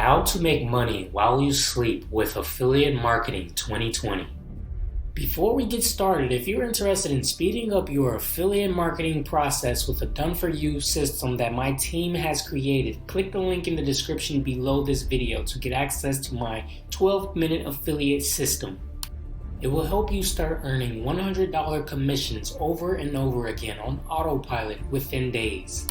How to make money while you sleep with affiliate marketing 2020. Before we get started, if you're interested in speeding up your affiliate marketing process with a done-for-you system that my team has created, click the link in the description below this video to get access to my 12-minute affiliate system. It will help you start earning $100 commissions over and over again on AutoPilot within days.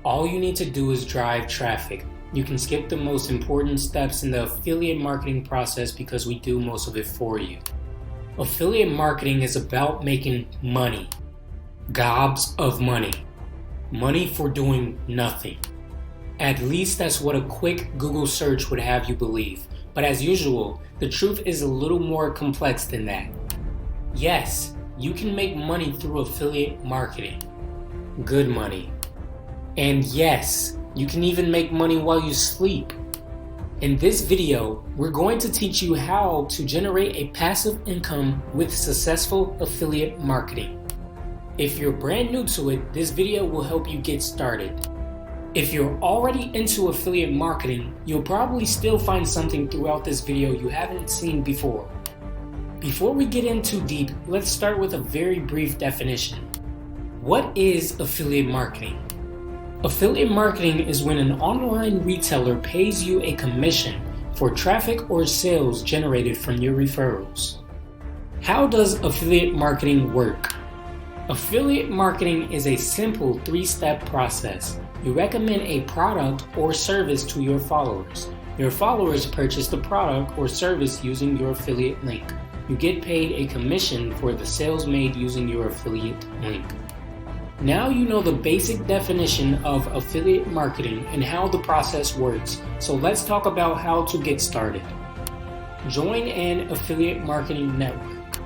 All you need to do is drive traffic. You can skip the most important steps in the affiliate marketing process because we do most of it for you. Affiliate marketing is about making money. Gobs of money. Money for doing nothing. At least that's what a quick Google search would have you believe. But as usual, the truth is a little more complex than that. Yes, you can make money through affiliate marketing. Good money. And yes, you can even make money while you sleep. In this video, we're going to teach you how to generate a passive income with successful affiliate marketing. If you're brand new to it, this video will help you get started. If you're already into affiliate marketing, you'll probably still find something throughout this video you haven't seen before. Before we get in too deep, let's start with a very brief definition. What is affiliate marketing? Affiliate marketing is when an online retailer pays you a commission for traffic or sales generated from your referrals. How does affiliate marketing work? Affiliate marketing is a simple three-step process. You recommend a product or service to your followers. Your followers purchase the product or service using your affiliate link. You get paid a commission for the sales made using your affiliate link. Now you know the basic definition of affiliate marketing and how the process works, so let's talk about how to get started. Join an affiliate marketing network.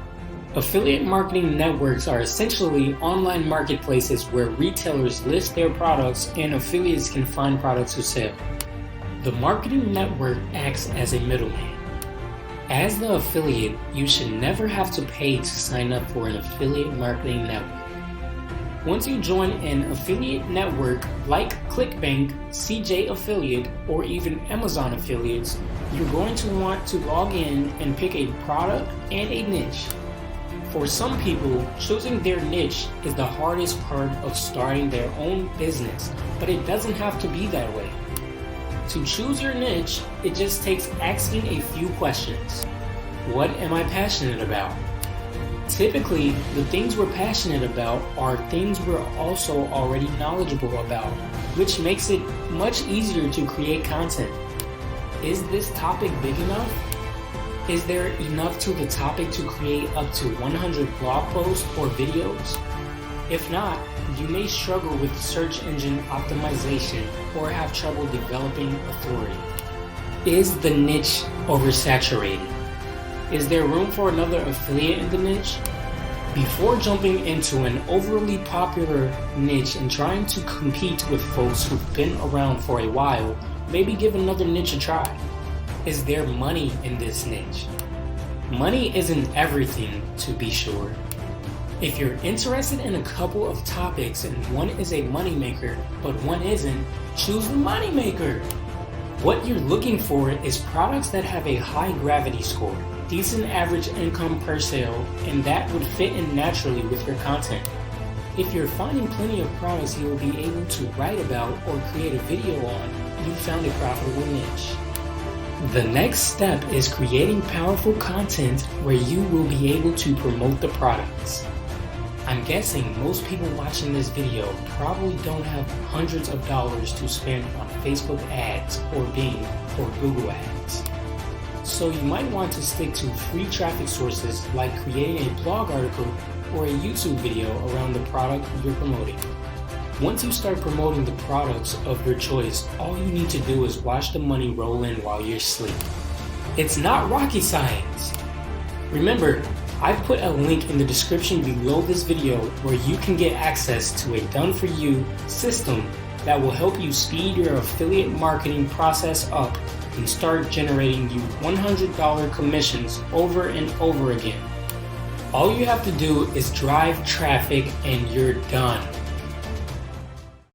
Affiliate marketing networks are essentially online marketplaces where retailers list their products and affiliates can find products to sell. The marketing network acts as a middleman. As the affiliate, you should never have to pay to sign up for an affiliate marketing network. Once you join an affiliate network like Clickbank, CJ Affiliate, or even Amazon Affiliates, you're going to want to log in and pick a product and a niche. For some people, choosing their niche is the hardest part of starting their own business, but it doesn't have to be that way. To choose your niche, it just takes asking a few questions. What am I passionate about? Typically, the things we're passionate about are things we're also already knowledgeable about, which makes it much easier to create content. Is this topic big enough? Is there enough to the topic to create up to 100 blog posts or videos? If not, you may struggle with search engine optimization or have trouble developing authority. Is the niche oversaturated? Is there room for another affiliate in the niche? Before jumping into an overly popular niche and trying to compete with folks who've been around for a while, maybe give another niche a try. Is there money in this niche? Money isn't everything, to be sure. If you're interested in a couple of topics and one is a moneymaker, but one isn't, choose the moneymaker. What you're looking for is products that have a high gravity score, decent average income per sale, and that would fit in naturally with your content. If you're finding plenty of products you will be able to write about or create a video on, you found a profitable niche. The next step is creating powerful content where you will be able to promote the products. I'm guessing most people watching this video probably don't have hundreds of dollars to spend on Facebook ads or Bing or Google ads. So you might want to stick to free traffic sources like creating a blog article or a YouTube video around the product you're promoting. Once you start promoting the products of your choice, all you need to do is watch the money roll in while you're asleep. It's not rocket science. Remember, I've put a link in the description below this video where you can get access to a done-for-you system that will help you speed your affiliate marketing process up and start generating you $100 commissions over and over again. All you have to do is drive traffic and you're done.